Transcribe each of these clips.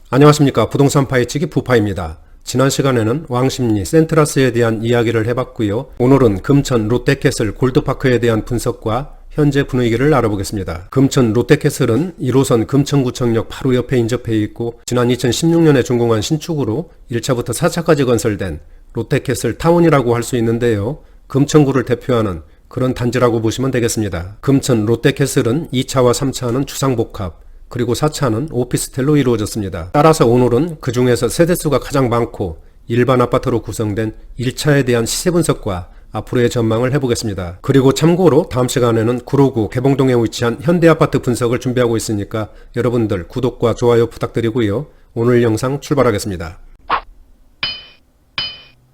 안녕하십니까. 부동산 파헤치기 부파입니다. 지난 시간에는 왕십리 센트라스에 대한 이야기를 해봤고요. 오늘은 금천 롯데캐슬 골드파크에 대한 분석과 현재 분위기를 알아보겠습니다. 금천 롯데캐슬은 1호선 금천구청역 바로 옆에 인접해 있고 지난 2016년에 준공한 신축으로 1차부터 4차까지 건설된 롯데캐슬 타운이라고 할 수 있는데요. 금천구를 대표하는 그런 단지라고 보시면 되겠습니다. 금천 롯데캐슬은 2차와 3차는 주상복합, 그리고 4차는 오피스텔로 이루어졌습니다. 따라서 오늘은 그 중에서 세대수가 가장 많고 일반 아파트로 구성된 1차에 대한 시세 분석과 앞으로의 전망을 해보겠습니다. 그리고 참고로 다음 시간에는 구로구 개봉동에 위치한 현대아파트 분석을 준비하고 있으니까 여러분들 구독과 좋아요 부탁드리고요. 오늘 영상 출발하겠습니다.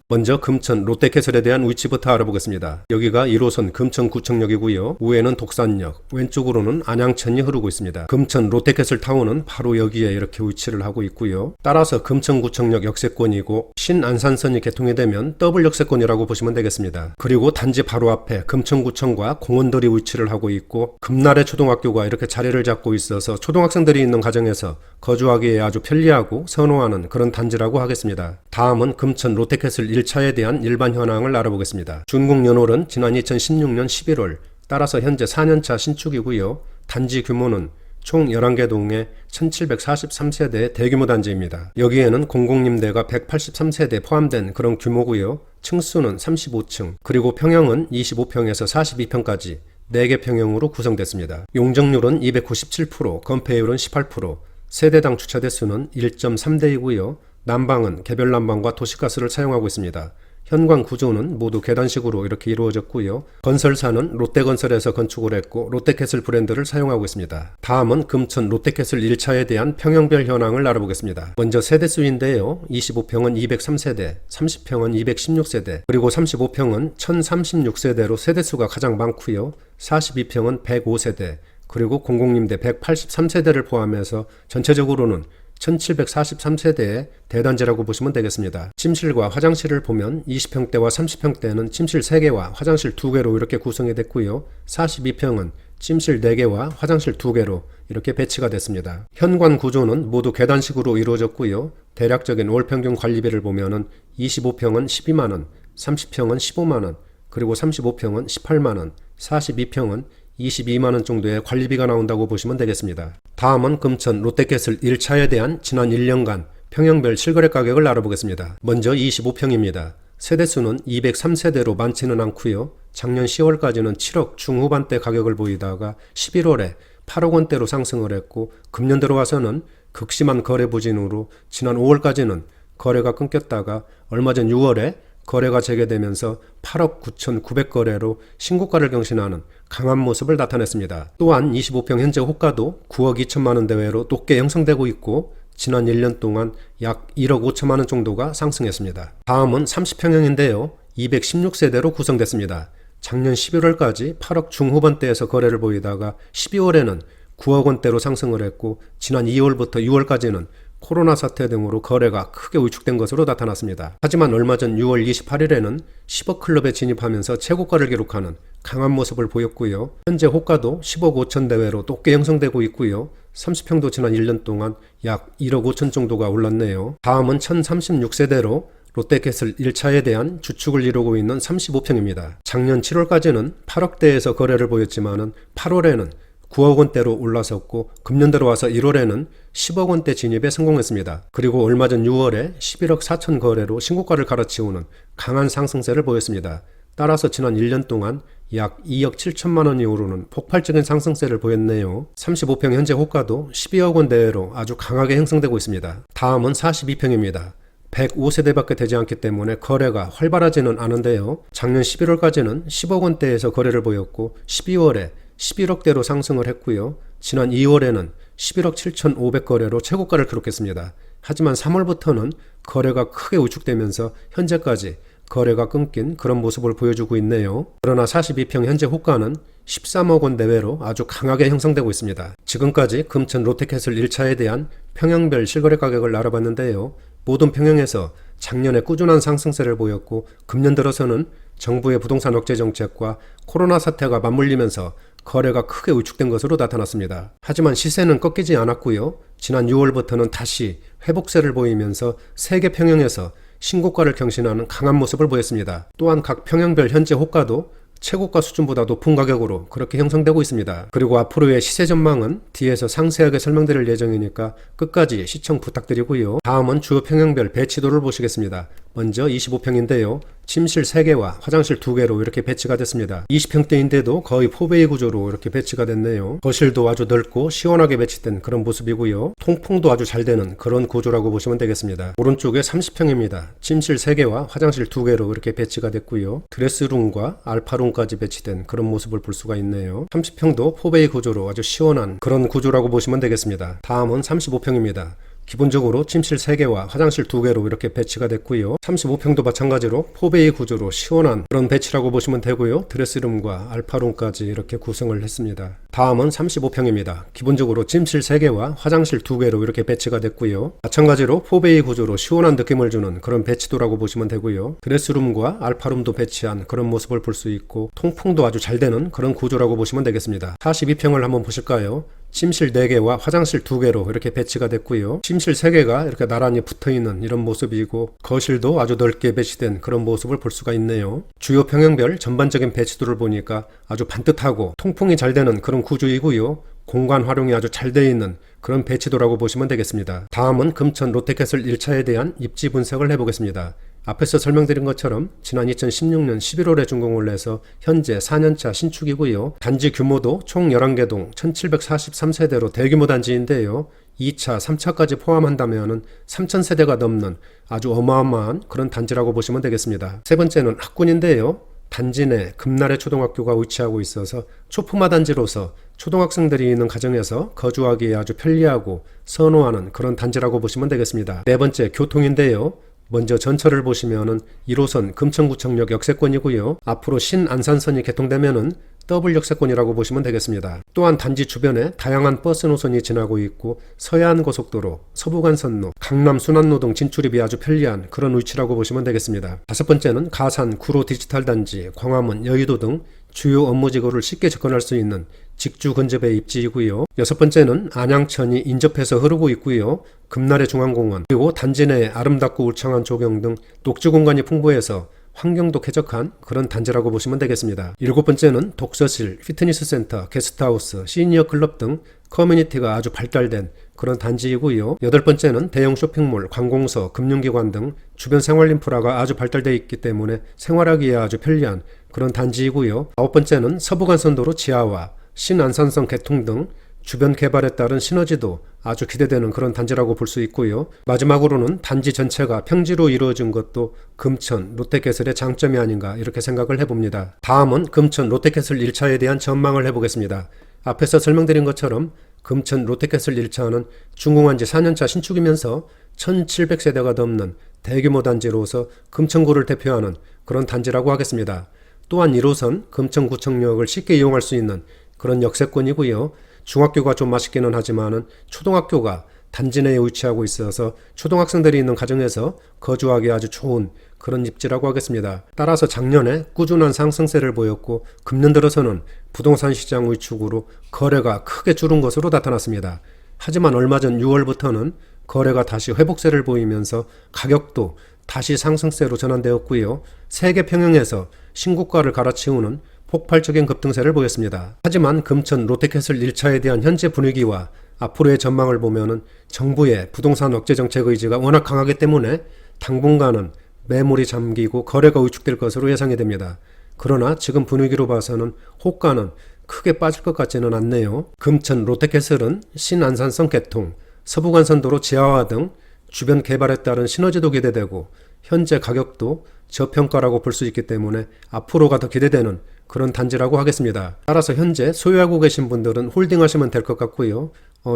먼저 금천 롯데캐슬에 대한 위치부터 알아보겠습니다. 여기가 1호선 금천구청역이고요. 우에는 독산역, 왼쪽으로는 안양천이 흐르고 있습니다. 금천 롯데캐슬 타운은 바로 여기에 이렇게 위치를 하고 있고요. 따라서 금천구청역 역세권이고 신안산선이 개통이 되면 더블 역세권이라고 보시면 되겠습니다. 그리고 단지 바로 앞에 금천구청과 공원들이 위치를 하고 있고 금나래 초등학교가 이렇게 자리를 잡고 있어서 초등학생들이 있는 가정에서 거주하기에 아주 편리하고 선호하는 그런 단지라고 하겠습니다. 다음은 금천 롯데캐슬 1차에 대한 일반 현황을 알아보겠습니다. 준공 연월은 지난 2016년 11월, 따라서 현재 4년차 신축이고요. 단지 규모는 총 11개 동에 1743세대의 대규모 단지입니다. 여기에는 공공임대가 183세대 포함된 그런 규모고요. 층수는 35층, 그리고 평형은 25평에서 42평까지 4개 평형으로 구성됐습니다. 용적률은 297%, 건폐율은 18%, 세대당 주차 대수는 1.3대이고요. 난방은 개별 난방과 도시가스를 사용하고 있습니다. 현관 구조는 모두 계단식으로 이렇게 이루어졌고요. 건설사는 롯데건설에서 건축을 했고 롯데캐슬 브랜드를 사용하고 있습니다. 다음은 금천 롯데캐슬 1차에 대한 평형별 현황을 알아보겠습니다. 먼저 세대수인데요. 25평은 203세대, 30평은 216세대, 그리고 35평은 1036세대로 세대수가 가장 많고요. 42평은 105세대, 그리고 공공임대 183세대를 포함해서 전체적으로는 1743세대의 대단지라고 보시면 되겠습니다. 침실과 화장실을 보면 20평대와 30평대는 침실 3개와 화장실 2개로 이렇게 구성이 됐고요. 42평은 침실 4개와 화장실 2개로 이렇게 배치가 됐습니다. 현관 구조는 모두 계단식으로 이루어졌고요. 대략적인 월평균 관리비를 보면은 25평은 12만원, 30평은 15만원, 그리고 35평은 18만원, 42평은 22만원 정도의 관리비가 나온다고 보시면 되겠습니다. 다음은 금천 롯데캐슬 1차에 대한 지난 1년간 평형별 실거래 가격을 알아보겠습니다. 먼저 25평입니다. 세대수는 203세대로 많지는 않고요. 작년 10월까지는 7억 중후반대 가격을 보이다가 11월에 8억 원대로 상승을 했고 금년 들어와서는 극심한 거래 부진으로 지난 5월까지는 거래가 끊겼다가 얼마 전 6월에 거래가 재개되면서 8억 9,900거래로 신고가를 경신하는 강한 모습을 나타냈습니다. 또한 25평 현재 호가도 9억 2천만원 대외로 높게 형성되고 있고 지난 1년 동안 약 1억 5천만원 정도가 상승했습니다. 다음은 30평형인데요. 216세대로 구성됐습니다. 작년 11월까지 8억 중후반대에서 거래를 보이다가 12월에는 9억 원대로 상승을 했고 지난 2월부터 6월까지는 코로나 사태 등으로 거래가 크게 위축된 것으로 나타났습니다. 하지만 얼마 전 6월 28일에는 10억 클럽에 진입하면서 최고가를 기록하는 강한 모습을 보였고요. 현재 호가도 10억 5천 대외로 높게 형성되고 있고요. 30평도 지난 1년 동안 약 1억 5천 정도가 올랐네요. 다음은 1036세대로 롯데캐슬 1차에 대한 주축을 이루고 있는 35평입니다. 작년 7월까지는 8억대에서 거래를 보였지만 8월에는 9억 원대로 올라섰고 금년 들어와서 1월에는 10억 원대 진입에 성공했습니다. 그리고 얼마 전 6월에 11억 4천 거래로 신고가를 갈아치우는 강한 상승세를 보였습니다. 따라서 지난 1년 동안 약 2억 7천만 원이 오르는 폭발적인 상승세를 보였네요. 35평 현재 호가도 12억 원 대외로 아주 강하게 형성되고 있습니다. 다음은 42평입니다. 105세대밖에 되지 않기 때문에 거래가 활발하지는 않은데요. 작년 11월까지는 10억 원대에서 거래를 보였고 12월에 11억대로 상승을 했고요. 지난 2월에는 11억 7,500거래로 최고가를 기록했습니다. 하지만 3월부터는 거래가 크게 위축되면서 현재까지 거래가 끊긴 그런 모습을 보여주고 있네요. 그러나 42평 현재 호가는 13억 원 내외로 아주 강하게 형성되고 있습니다. 지금까지 금천 롯데캐슬 1차에 대한 평형별 실거래 가격을 알아봤는데요. 모든 평형에서 작년에 꾸준한 상승세를 보였고 금년 들어서는 정부의 부동산 억제 정책과 코로나 사태가 맞물리면서 거래가 크게 위축된 것으로 나타났습니다. 하지만 시세는 꺾이지 않았고요. 지난 6월부터는 다시 회복세를 보이면서 세계 평형에서 신고가를 경신하는 강한 모습을 보였습니다. 또한 각 평형별 현재 호가도 최고가 수준보다 높은 가격으로 그렇게 형성되고 있습니다. 그리고 앞으로의 시세 전망은 뒤에서 상세하게 설명드릴 예정이니까 끝까지 시청 부탁드리고요. 다음은 주요 평형별 배치도를 보시겠습니다. 먼저 25평인데요. 침실 3개와 화장실 2개로 이렇게 배치가 됐습니다. 20평대인데도 거의 포베이 구조로 이렇게 배치가 됐네요. 거실도 아주 넓고 시원하게 배치된 그런 모습이고요. 통풍도 아주 잘 되는 그런 구조라고 보시면 되겠습니다. 오른쪽에 30평입니다. 침실 3개와 화장실 2개로 이렇게 배치가 됐고요. 드레스룸과 알파룸까지 배치된 그런 모습을 볼 수가 있네요. 30평도 포베이 구조로 아주 시원한 그런 구조라고 보시면 되겠습니다. 다음은 35평입니다. 기본적으로 침실 3개와 화장실 2개로 이렇게 배치가 됐고요. 35평도 마찬가지로 포베이 구조로 시원한 그런 배치라고 보시면 되고요. 드레스룸과 알파룸까지 이렇게 구성을 했습니다. 다음은 35평입니다. 기본적으로 침실 3개와 화장실 2개로 이렇게 배치가 됐고요. 마찬가지로 포베이 구조로 시원한 느낌을 주는 그런 배치도라고 보시면 되고요. 드레스룸과 알파룸도 배치한 그런 모습을 볼 수 있고 통풍도 아주 잘 되는 그런 구조라고 보시면 되겠습니다. 42평을 한번 보실까요? 침실 4개와 화장실 2개로 이렇게 배치가 됐고요. 침실 3개가 이렇게 나란히 붙어있는 이런 모습이고 거실도 아주 넓게 배치된 그런 모습을 볼 수가 있네요. 주요 평형별 전반적인 배치도를 보니까 아주 반듯하고 통풍이 잘 되는 그런 구조이고요. 공간 활용이 아주 잘 되어 있는 그런 배치도라고 보시면 되겠습니다. 다음은 금천 롯데캐슬 1차에 대한 입지 분석을 해보겠습니다. 앞에서 설명드린 것처럼 지난 2016년 11월에 준공을 해서 현재 4년차 신축이고요. 단지 규모도 총 11개 동 1743세대로 대규모 단지인데요. 2차, 3차까지 포함한다면 3000세대가 넘는 아주 어마어마한 그런 단지라고 보시면 되겠습니다. 세 번째는 학군인데요. 단지 내 금나래 초등학교가 위치하고 있어서 초품화 단지로서 초등학생들이 있는 가정에서 거주하기에 아주 편리하고 선호하는 그런 단지라고 보시면 되겠습니다. 네 번째, 교통인데요. 먼저 전철을 보시면은 1호선 금천구청역 역세권이고요. 앞으로 신안산선이 개통되면은 더블 역세권이라고 보시면 되겠습니다. 또한 단지 주변에 다양한 버스 노선이 지나고 있고 서해안고속도로, 서부간선로, 강남 순환로 등 진출입이 아주 편리한 그런 위치라고 보시면 되겠습니다. 다섯 번째는 가산, 구로 디지털 단지, 광화문, 여의도 등 주요 업무지구를 쉽게 접근할 수 있는 직주 근접의 입지이고요. 여섯 번째는 안양천이 인접해서 흐르고 있고요. 금나래 중앙공원, 그리고 단지 내에 아름답고 울창한 조경 등 녹지 공간이 풍부해서 환경도 쾌적한 그런 단지라고 보시면 되겠습니다. 일곱 번째는 독서실, 피트니스 센터, 게스트하우스, 시니어 클럽 등 커뮤니티가 아주 발달된 그런 단지이고요. 여덟 번째는 대형 쇼핑몰, 관공서, 금융기관 등 주변 생활 인프라가 아주 발달되어 있기 때문에 생활하기에 아주 편리한 그런 단지이고요. 아홉 번째는 서부간선도로 지하화, 신안산선 개통 등 주변 개발에 따른 시너지도 아주 기대되는 그런 단지라고 볼 수 있고요. 마지막으로는 단지 전체가 평지로 이루어진 것도 금천 롯데캐슬의 장점이 아닌가 이렇게 생각을 해봅니다. 다음은 금천 롯데캐슬 1차에 대한 전망을 해보겠습니다. 앞에서 설명드린 것처럼 금천 롯데캐슬 1차는 준공한 지 4년차 신축이면서 1700세대가 넘는 대규모 단지로서 금천구를 대표하는 그런 단지라고 하겠습니다. 또한 1호선 금천구청역을 쉽게 이용할 수 있는 그런 역세권이고요. 중학교가 좀 아쉽기는 하지만은 초등학교가 단지 내에 위치하고 있어서 초등학생들이 있는 가정에서 거주하기 아주 좋은 그런 입지라고 하겠습니다. 따라서 작년에 꾸준한 상승세를 보였고 금년 들어서는 부동산 시장 위축으로 거래가 크게 줄은 것으로 나타났습니다. 하지만 얼마 전 6월부터는 거래가 다시 회복세를 보이면서 가격도 다시 상승세로 전환되었고요. 세계 평형에서 신고가를 갈아치우는 폭발적인 급등세를 보였습니다. 하지만 금천 롯데캐슬 1차에 대한 현재 분위기와 앞으로의 전망을 보면은 정부의 부동산 억제 정책 의지가 워낙 강하기 때문에 당분간은 매물이 잠기고 거래가 위축될 것으로 예상이 됩니다. 그러나 지금 분위기로 봐서는 호가는 크게 빠질 것 같지는 않네요. 금천 롯데캐슬은 신안산선 개통, 서부간선도로 지하화 등 주변 개발에 따른 시너지도 기대되고 현재 가격도 저평가라고 볼 수 있기 때문에 앞으로가 더 기대되는 그런 단지라고 하겠습니다. 따라서 현재 소유하고 계신 분들은 홀딩하시면 될 것 같고요.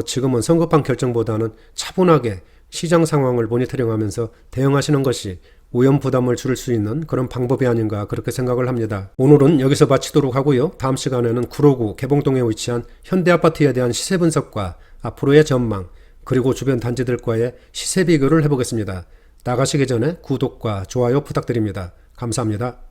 지금은 성급한 결정보다는 차분하게 시장 상황을 모니터링하면서 대응하시는 것이 오염 부담을 줄일 수 있는 그런 방법이 아닌가 그렇게 생각을 합니다. 오늘은 여기서 마치도록 하고요. 다음 시간에는 구로구 개봉동에 위치한 현대아파트에 대한 시세 분석과 앞으로의 전망 그리고 주변 단지들과의 시세 비교를 해보겠습니다. 나가시기 전에 구독과 좋아요 부탁드립니다. 감사합니다.